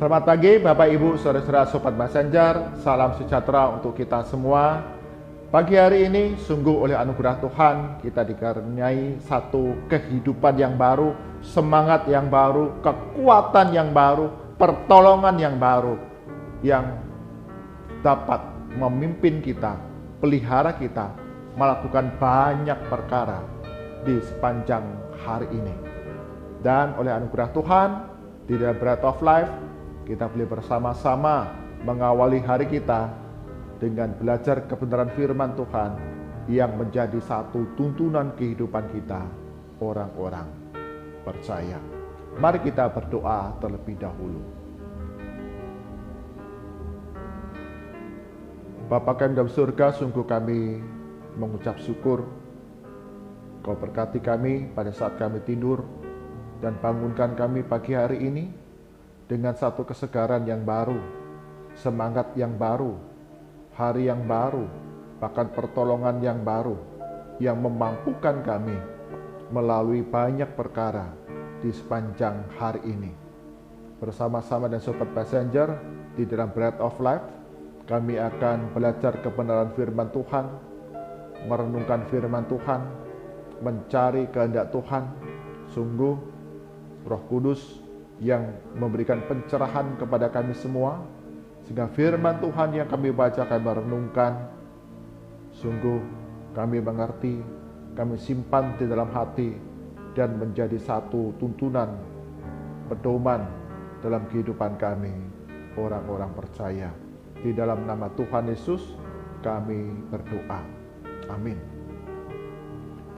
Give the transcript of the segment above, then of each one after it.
Selamat pagi Bapak Ibu, Saudara-saudara Sobat Messenger. Salam sejahtera untuk kita semua. Pagi hari ini sungguh oleh anugerah Tuhan kita dikaruniai satu kehidupan yang baru, semangat yang baru, kekuatan yang baru, pertolongan yang baru yang dapat memimpin kita, pelihara kita, melakukan banyak perkara di sepanjang hari ini. Dan oleh anugerah Tuhan di dalam Bread of Life kita boleh bersama-sama mengawali hari kita dengan belajar kebenaran firman Tuhan yang menjadi satu tuntunan kehidupan kita, orang-orang percaya. Mari kita berdoa terlebih dahulu. Bapa kami dalam surga, sungguh kami mengucap syukur Kau berkati kami pada saat kami tidur dan bangunkan kami pagi hari ini dengan satu kesegaran yang baru, semangat yang baru, hari yang baru, bahkan pertolongan yang baru yang memampukan kami melalui banyak perkara di sepanjang hari ini. Bersama-sama dengan Sobat Messenger di dalam Bread of Life, kami akan belajar kebenaran firman Tuhan, merenungkan firman Tuhan, mencari kehendak Tuhan. Sungguh Roh Kudus yang memberikan pencerahan kepada kami semua, sehingga firman Tuhan yang kami baca, kami merenungkan, sungguh kami mengerti, kami simpan di dalam hati, dan menjadi satu tuntunan, pedoman dalam kehidupan kami, orang-orang percaya. Di dalam nama Tuhan Yesus, kami berdoa. Amin.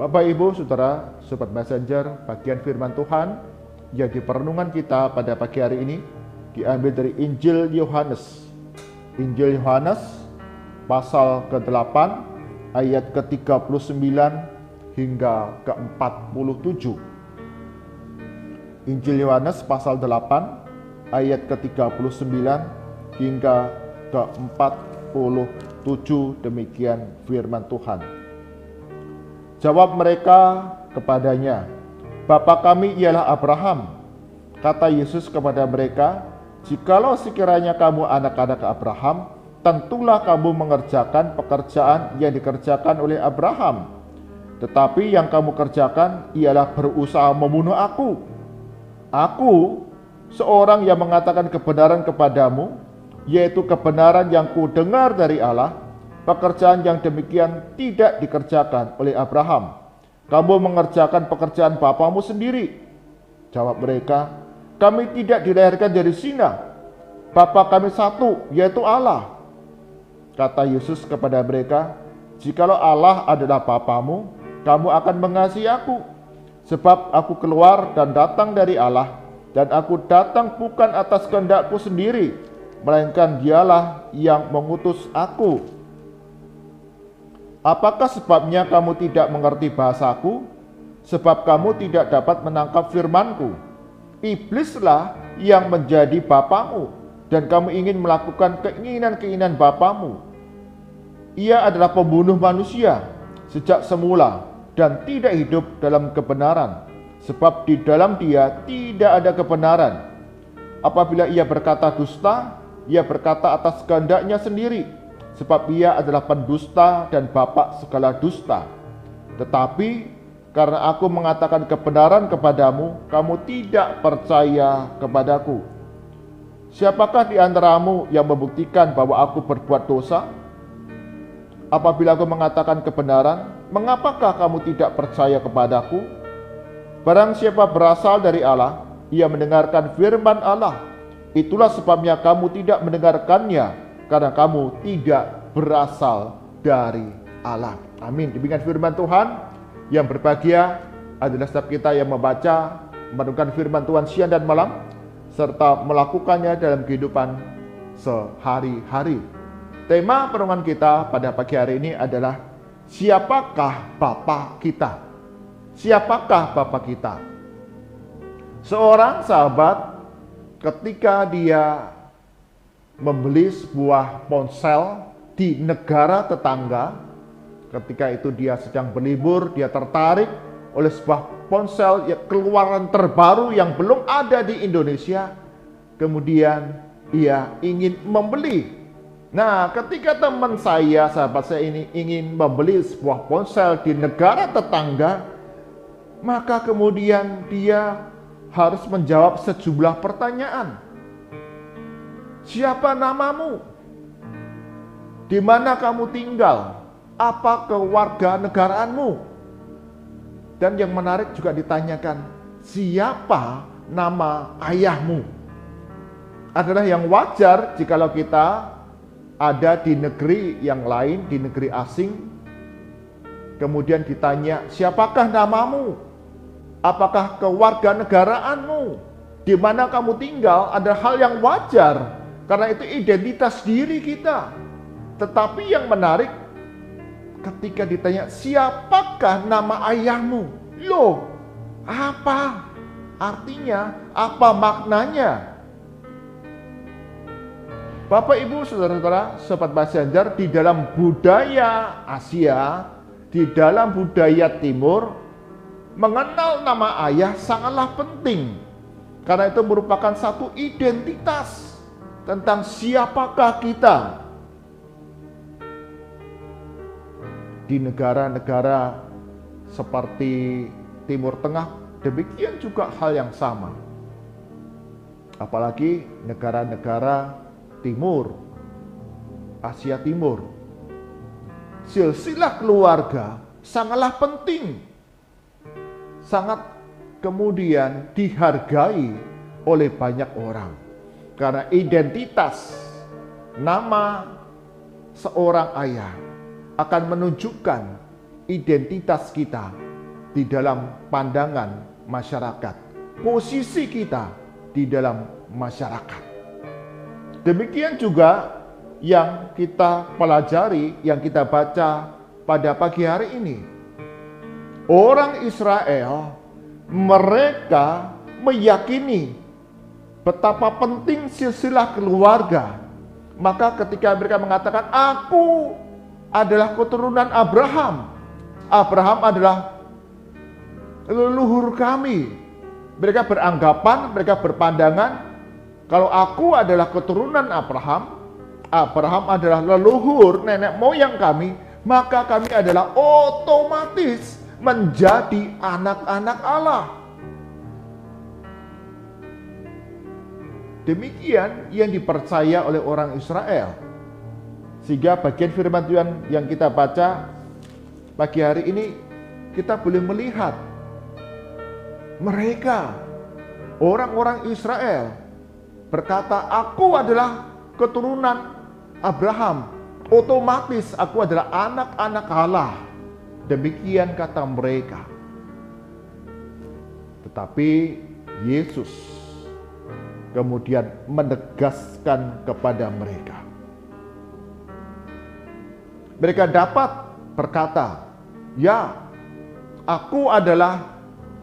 Bapak, Ibu, Saudara, Sobat Messenger, bagian firman Tuhan yang di perenungan kita pada pagi hari ini diambil dari Injil Yohanes. Injil Yohanes pasal ke-8 ayat ke-39 hingga ke-47. Injil Yohanes pasal 8 ayat ke-39 hingga ke-47, demikian firman Tuhan. Jawab mereka kepadanya, "Bapa kami ialah Abraham." Kata Yesus kepada mereka, "Jikalau sekiranya kamu anak-anak Abraham, tentulah kamu mengerjakan pekerjaan yang dikerjakan oleh Abraham. Tetapi yang kamu kerjakan ialah berusaha membunuh aku. Aku, seorang yang mengatakan kebenaran kepadamu, yaitu kebenaran yang kudengar dari Allah. Pekerjaan yang demikian tidak dikerjakan oleh Abraham. Kamu mengerjakan pekerjaan bapamu sendiri." Jawab mereka, "Kami tidak dilahirkan dari zina. Bapa kami satu, yaitu Allah." Kata Yesus kepada mereka, "Jikalau Allah adalah bapamu, kamu akan mengasihi aku. Sebab aku keluar dan datang dari Allah, dan aku datang bukan atas kehendakku sendiri, melainkan Dialah yang mengutus aku. Apakah sebabnya kamu tidak mengerti bahasaku? Sebab kamu tidak dapat menangkap firmanku. Iblislah yang menjadi bapamu, dan kamu ingin melakukan keinginan-keinginan bapamu. Ia adalah pembunuh manusia sejak semula dan tidak hidup dalam kebenaran, sebab di dalam dia tidak ada kebenaran. Apabila ia berkata dusta, ia berkata atas kehendaknya sendiri, sebab ia adalah pendusta dan bapa segala dusta. Tetapi karena aku mengatakan kebenaran kepadamu, kamu tidak percaya kepadaku. Siapakah di antaramu yang membuktikan bahwa aku berbuat dosa? Apabila aku mengatakan kebenaran, mengapakah kamu tidak percaya kepadaku? Barang siapa berasal dari Allah, ia mendengarkan firman Allah. Itulah sebabnya kamu tidak mendengarkannya, karena kamu tidak berasal dari Allah. Amin. Demikian firman Tuhan. Yang berbahagia adalah setiap kita yang membaca, merenungkan firman Tuhan siang dan malam, serta melakukannya dalam kehidupan sehari-hari. Tema perenungan kita pada pagi hari ini adalah siapakah Bapa kita? Siapakah Bapa kita? Seorang sahabat ketika dia membeli sebuah ponsel di negara tetangga, ketika itu dia sedang berlibur, dia tertarik oleh sebuah ponsel keluaran terbaru yang belum ada di Indonesia. kemudian ia ingin membeli. Nah, ketika teman saya, sahabat saya ini ingin membeli sebuah ponsel di negara tetangga, maka kemudian dia harus menjawab sejumlah pertanyaan. Siapa namamu? Di mana kamu tinggal? Apa kewarganegaraanmu? Dan yang menarik juga ditanyakan, siapa nama ayahmu? Adalah yang wajar jikalau kita ada di negeri yang lain, di negeri asing, kemudian ditanya, siapakah namamu? Apakah kewarganegaraanmu? Di mana kamu tinggal? Ada hal yang wajar, karena itu identitas diri kita. Tetapi yang menarik, ketika ditanya, siapakah nama ayahmu? Loh, apa artinya? Apa maknanya? Bapak, Ibu, Saudara-saudara, Sobat Bahasa Ganjar, di dalam budaya Asia, di dalam budaya Timur, mengenal nama ayah sangatlah penting. Karena itu merupakan satu identitas tentang siapakah kita. Di negara-negara seperti Timur Tengah, demikian juga hal yang sama. Apalagi negara-negara Timur, Asia Timur. Silsilah keluarga sangatlah penting. Sangat kemudian dihargai oleh banyak orang. Karena identitas nama seorang ayah akan menunjukkan identitas kita di dalam pandangan masyarakat. Posisi kita di dalam masyarakat. Demikian juga yang kita pelajari, yang kita baca pada pagi hari ini. Orang Israel, mereka meyakini betapa penting silsilah keluarga. Maka ketika mereka mengatakan, aku adalah keturunan Abraham. Abraham adalah leluhur kami. Mereka beranggapan, mereka berpandangan, kalau aku adalah keturunan Abraham, Abraham adalah leluhur nenek moyang kami, maka kami adalah otomatis menjadi anak-anak Allah. Demikian yang dipercaya oleh orang Israel. Sehingga bagian firman Tuhan yang kita baca pagi hari ini, kita boleh melihat mereka, orang-orang Israel, berkata, aku adalah keturunan Abraham, otomatis aku adalah anak-anak Allah. Demikian kata mereka. Tetapi Yesus kemudian menegaskan kepada mereka. Mereka dapat berkata, ya, aku adalah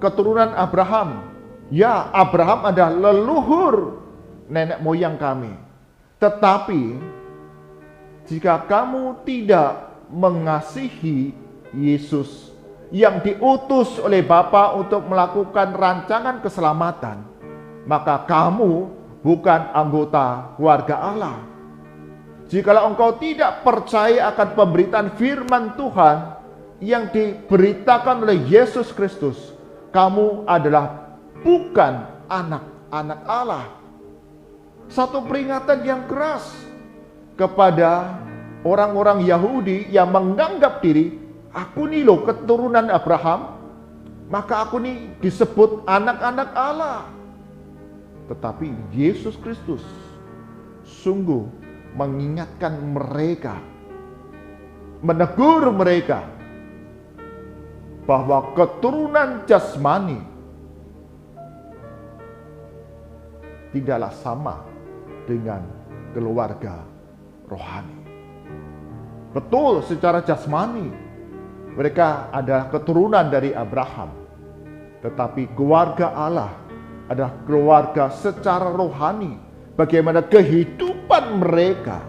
keturunan Abraham. Ya, Abraham adalah leluhur nenek moyang kami. Tetapi jika kamu tidak mengasihi Yesus yang diutus oleh Bapa untuk melakukan rancangan keselamatan, maka kamu bukan anggota keluarga Allah. Jikalau engkau tidak percaya akan pemberitaan firman Tuhan yang diberitakan oleh Yesus Kristus, kamu adalah bukan anak-anak Allah. Satu peringatan yang keras kepada orang-orang Yahudi yang menganggap diri, aku nih loh keturunan Abraham, maka aku nih disebut anak-anak Allah. Tetapi Yesus Kristus sungguh mengingatkan mereka, menegur mereka, bahwa keturunan jasmani tidaklah sama dengan keluarga rohani. Betul, secara jasmani mereka adalah keturunan dari Abraham, tetapi keluarga Allah adalah keluarga secara rohani. Bagaimana kehidupan mereka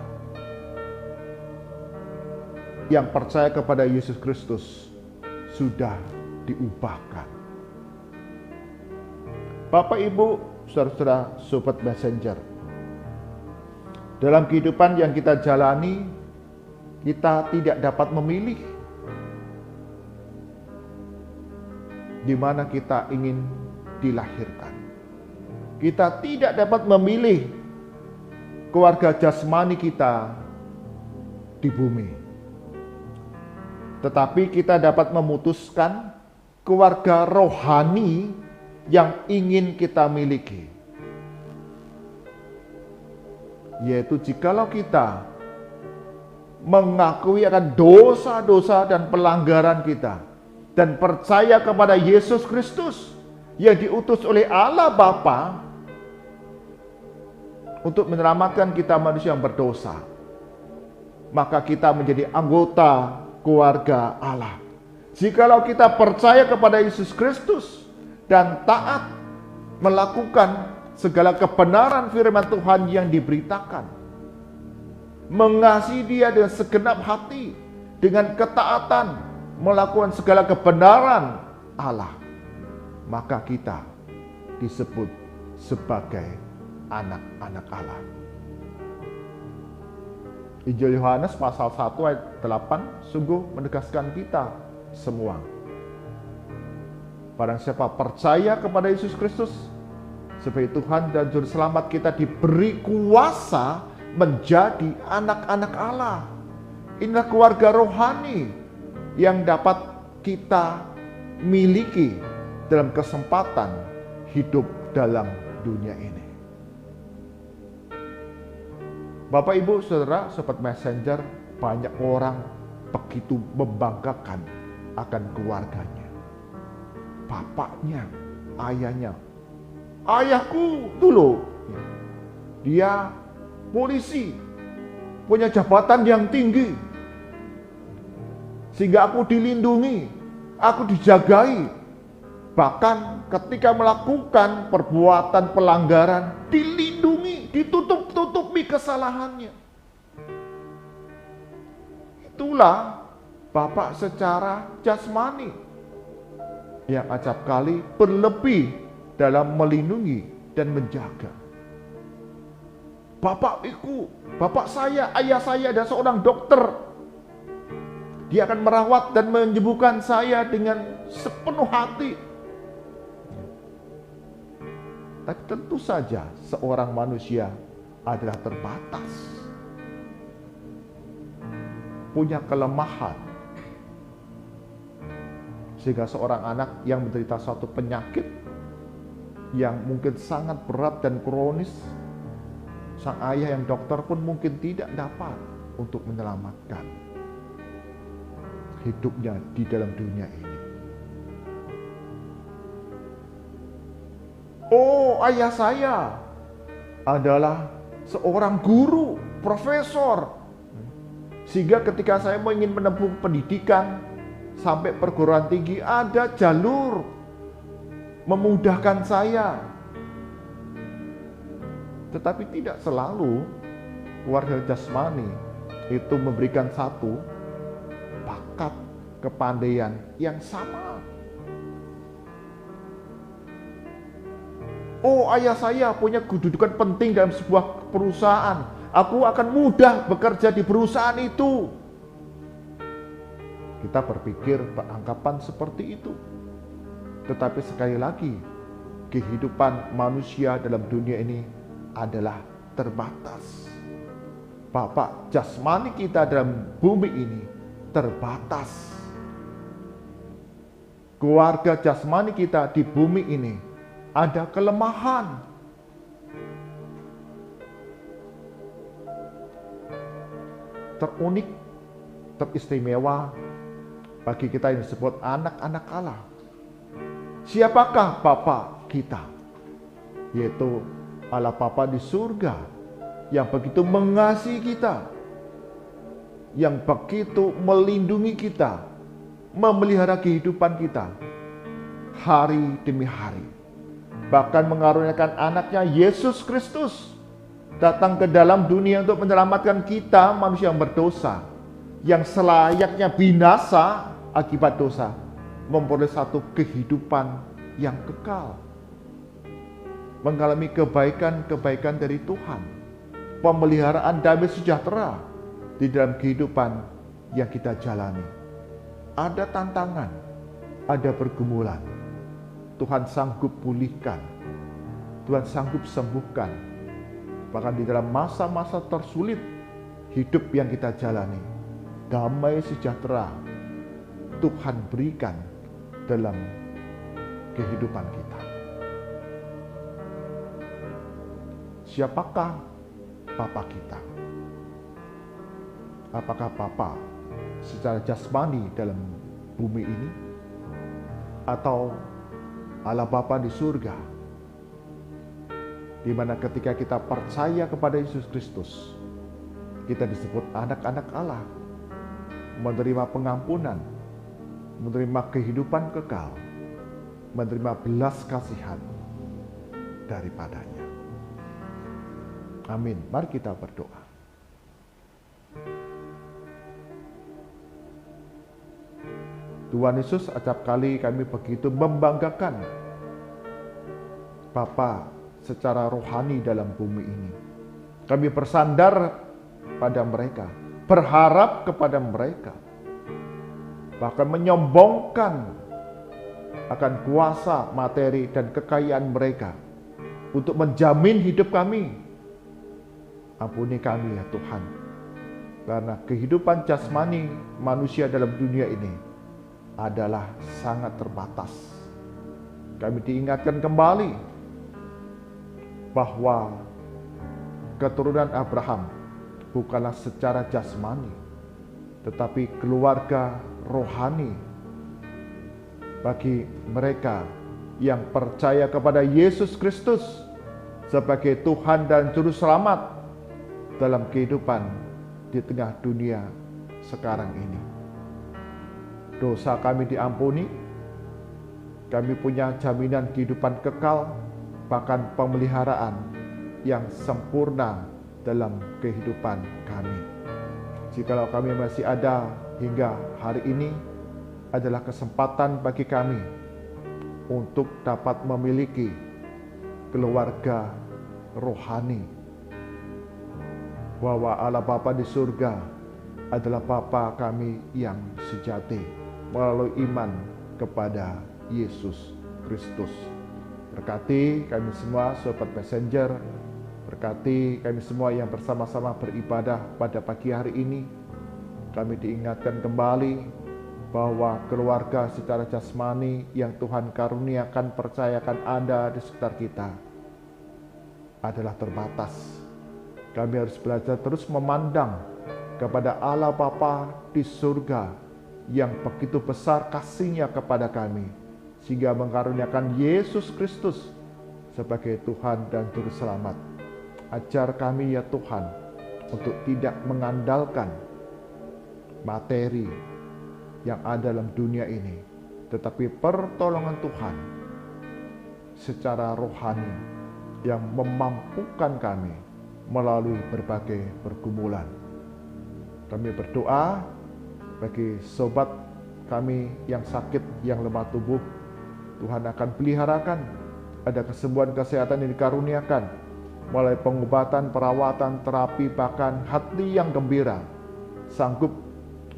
yang percaya kepada Yesus Kristus sudah diubahkan. Bapak, Ibu, saudara-saudara sobat messenger, dalam kehidupan yang kita jalani, kita tidak dapat memilih di mana kita ingin dilahirkan. Kita tidak dapat memilih keluarga jasmani kita di bumi. Tetapi kita dapat memutuskan keluarga rohani yang ingin kita miliki. Yaitu jikalau kita mengakui akan dosa-dosa dan pelanggaran kita dan percaya kepada Yesus Kristus yang diutus oleh Allah Bapa untuk menyelamatkan kita manusia yang berdosa, maka kita menjadi anggota keluarga Allah. Jikalau kita percaya kepada Yesus Kristus dan taat melakukan segala kebenaran firman Tuhan yang diberitakan, mengasihi Dia dengan segenap hati, dengan ketaatan, melakukan segala kebenaran Allah, maka kita disebut sebagai anak-anak Allah. Injil Yohanes pasal 1 ayat 8 sungguh menegaskan kita semua. Barang siapa percaya kepada Yesus Kristus sebagai Tuhan dan Juru Selamat, kita diberi kuasa menjadi anak-anak Allah. Inilah keluarga rohani yang dapat kita miliki dalam kesempatan hidup dalam dunia ini. Bapak, Ibu, Saudara, Sobat Messenger, banyak orang begitu membanggakan akan keluarganya. Bapaknya, ayahnya. Ayahku dulu, dia polisi, punya jabatan yang tinggi. Sehingga aku dilindungi, aku dijagai. Bahkan ketika melakukan perbuatan pelanggaran, dilindungi, ditutup-tutupi kesalahannya. Itulah Bapak secara jasmani yang acap kali berlebih dalam melindungi dan menjaga. Bapak saya, ayah saya adalah seorang dokter. Dia akan merawat dan menyembuhkan saya dengan sepenuh hati. Tapi tentu saja seorang manusia adalah terbatas, punya kelemahan, sehingga seorang anak yang menderita suatu penyakit yang mungkin sangat berat dan kronis, sang ayah yang dokter pun mungkin tidak dapat untuk menyelamatkan hidupnya di dalam dunia ini. Oh, ayah saya adalah seorang guru, profesor. Sehingga ketika saya ingin menempuh pendidikan sampai perguruan tinggi, ada jalur memudahkan saya. Tetapi tidak selalu keluarga jasmani itu memberikan satu bakat kepandaian yang sama. Oh, ayah saya punya kedudukan penting dalam sebuah perusahaan. Aku akan mudah bekerja di perusahaan itu. Kita berpikir beranggapan seperti itu. Tetapi sekali lagi, kehidupan manusia dalam dunia ini adalah terbatas. Bapak jasmani kita dalam bumi ini terbatas. Keluarga jasmani kita di bumi ini ada kelemahan. Terunik, teristimewa bagi kita yang disebut anak-anak Allah. Siapakah Bapa kita? Yaitu Allah Bapa di surga yang begitu mengasihi kita, yang begitu melindungi kita, memelihara kehidupan kita hari demi hari. Bahkan mengaruniakan anaknya Yesus Kristus datang ke dalam dunia untuk menyelamatkan kita manusia yang berdosa, yang selayaknya binasa akibat dosa, memperoleh satu kehidupan yang kekal. mengalami kebaikan-kebaikan dari Tuhan, pemeliharaan damai sejahtera di dalam kehidupan yang kita jalani. Ada tantangan, ada pergumulan. Tuhan sanggup pulihkan, Tuhan sanggup sembuhkan. Bahkan di dalam masa-masa tersulit hidup yang kita jalani, damai sejahtera Tuhan berikan dalam kehidupan kita. Siapakah Bapa kita? Apakah Bapa secara jasmani dalam bumi ini, atau Allah Bapa di surga, di mana ketika kita percaya kepada Yesus Kristus, kita disebut anak-anak Allah, menerima pengampunan, menerima kehidupan kekal, menerima belas kasihan daripadanya. Amin. Mari kita berdoa. Tuhan Yesus, acap kali kami begitu membanggakan Bapa secara rohani dalam bumi ini. Kami bersandar pada mereka, berharap kepada mereka, bahkan menyombongkan akan kuasa materi dan kekayaan mereka untuk menjamin hidup kami. Ampuni kami ya Tuhan, karena kehidupan jasmani manusia dalam dunia ini adalah sangat terbatas. Kami diingatkan kembali bahwa keturunan Abraham bukanlah secara jasmani, tetapi keluarga rohani bagi mereka yang percaya kepada Yesus Kristus sebagai Tuhan dan Juru Selamat dalam kehidupan di tengah dunia sekarang ini. Dosa kami diampuni, kami punya jaminan kehidupan kekal, bahkan pemeliharaan yang sempurna dalam kehidupan kami. Jikalau kami masih ada hingga hari ini, adalah kesempatan bagi kami untuk dapat memiliki keluarga rohani, bahwa Allah Bapa di surga adalah Bapa kami yang sejati melalui iman kepada Yesus Kristus. Berkati kami semua Sobat Messenger, berkati kami semua yang bersama-sama beribadah pada pagi hari ini. Kami diingatkan kembali bahwa keluarga secara jasmani yang Tuhan karuniakan, percayakan ada di sekitar kita adalah terbatas. Kami harus belajar terus memandang kepada Allah Bapa di surga yang begitu besar kasih-Nya kepada kami, sehingga mengaruniakan Yesus Kristus sebagai Tuhan dan Juru Selamat. Ajar kami ya Tuhan untuk tidak mengandalkan materi yang ada dalam dunia ini, tetapi pertolongan Tuhan secara rohani yang memampukan kami melalui berbagai pergumulan. Kami berdoa bagi sobat kami yang sakit, yang lemah tubuh, Tuhan akan peliharakan, ada kesembuhan kesehatan yang dikaruniakan, mulai pengobatan, perawatan, terapi, bahkan hati yang gembira, sanggup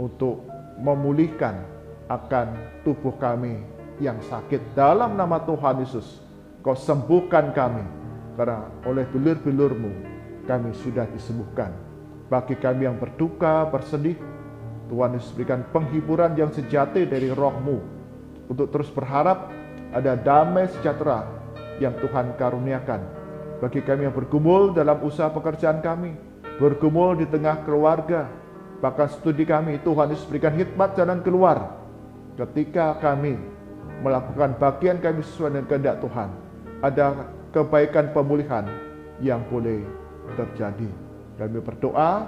untuk memulihkan akan tubuh kami yang sakit. Dalam nama Tuhan Yesus, Kau sembuhkan kami, karena oleh bilur-bilur-Mu kami sudah disembuhkan. Bagi kami yang berduka, bersedih, Tuhan Yesus berikan penghiburan yang sejati dari Roh-Mu, untuk terus berharap ada damai sejahtera yang Tuhan karuniakan. Bagi kami yang bergumul dalam usaha pekerjaan kami, bergumul di tengah keluarga, bahkan studi kami, Tuhan Yesus berikan hikmat jalan keluar. Ketika kami melakukan bagian kami sesuai dengan kehendak Tuhan, ada kebaikan pemulihan yang boleh terjadi. Kami berdoa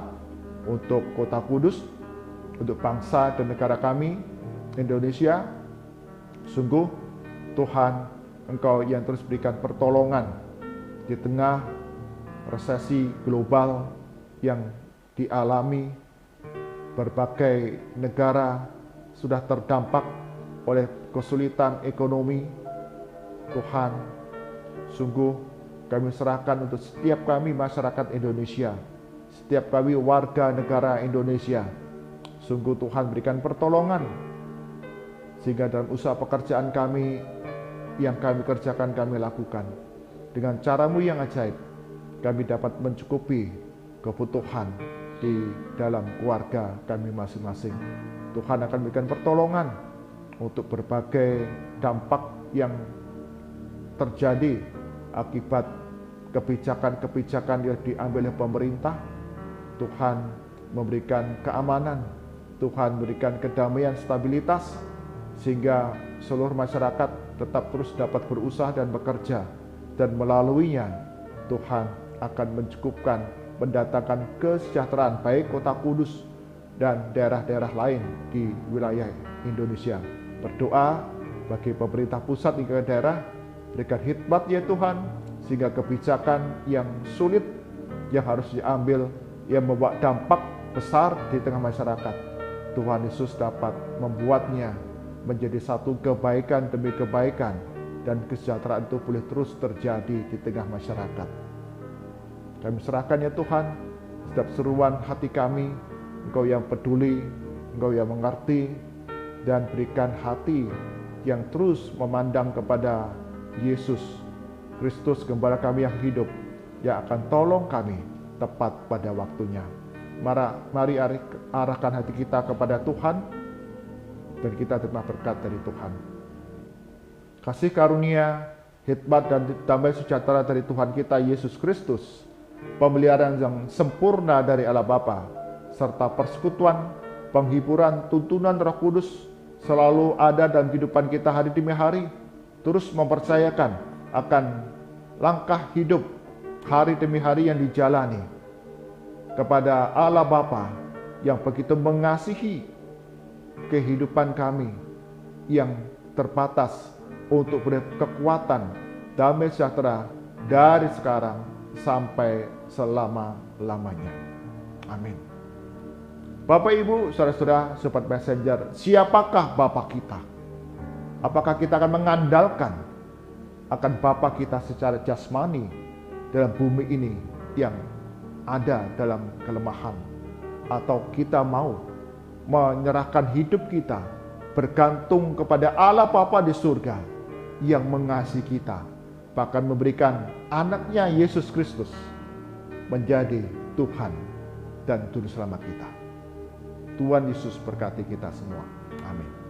untuk Kota Kudus, untuk bangsa dan negara kami, Indonesia. Sungguh Tuhan, Engkau yang terus berikan pertolongan di tengah resesi global yang dialami. Berbagai negara sudah terdampak oleh kesulitan ekonomi. Tuhan, sungguh Kami serahkan untuk setiap kami masyarakat Indonesia, setiap kami warga negara Indonesia. Sungguh Tuhan berikan pertolongan, sehingga dalam usaha pekerjaan kami, yang kami kerjakan, kami lakukan. Dengan cara-Mu yang ajaib, kami dapat mencukupi kebutuhan di dalam keluarga kami masing-masing. Tuhan akan berikan pertolongan untuk berbagai dampak yang terjadi akibat kebijakan-kebijakan yang diambil oleh pemerintah. Tuhan memberikan keamanan, Tuhan memberikan kedamaian, stabilitas, sehingga seluruh masyarakat tetap terus dapat berusaha dan bekerja, dan melaluinya Tuhan akan mencukupkan, mendatangkan kesejahteraan baik kota Kudus dan daerah-daerah lain di wilayah Indonesia. Berdoa bagi pemerintah pusat hingga daerah, berikan hikmat ya Tuhan, sehingga kebijakan yang sulit yang harus diambil, yang membawa dampak besar di tengah masyarakat, Tuhan Yesus dapat membuatnya menjadi satu kebaikan demi kebaikan, dan kesejahteraan itu boleh terus terjadi di tengah masyarakat. Kami serahkan ya Tuhan setiap seruan hati kami, Engkau yang peduli, Engkau yang mengerti, dan berikan hati yang terus memandang kepada Yesus Kristus, Gembala kami yang hidup, yang akan tolong kami tepat pada waktunya. Mari arahkan hati kita kepada Tuhan, dan kita terima berkat dari Tuhan. Kasih karunia, hikmat dan damai sejahtera dari Tuhan kita Yesus Kristus, pemeliharaan yang sempurna dari Allah Bapa, serta persekutuan, penghiburan, tuntunan Roh Kudus selalu ada dalam kehidupan kita hari demi hari, terus mempercayakan akan langkah hidup hari demi hari yang dijalani kepada Allah Bapa yang begitu mengasihi kehidupan kami yang terbatas, untuk beri kekuatan, damai sejahtera dari sekarang sampai selama-lamanya. Amin. Bapak, Ibu, saudara-saudara, sobat messenger, siapakah Bapa kita? Apakah kita akan mengandalkan akan Bapa kita secara jasmani dalam bumi ini yang ada dalam kelemahan? Atau kita mau menyerahkan hidup kita bergantung kepada Allah Bapa di surga yang mengasihi kita, bahkan memberikan anaknya Yesus Kristus menjadi Tuhan dan Juru Selamat kita. Tuhan Yesus berkati kita semua. Amin.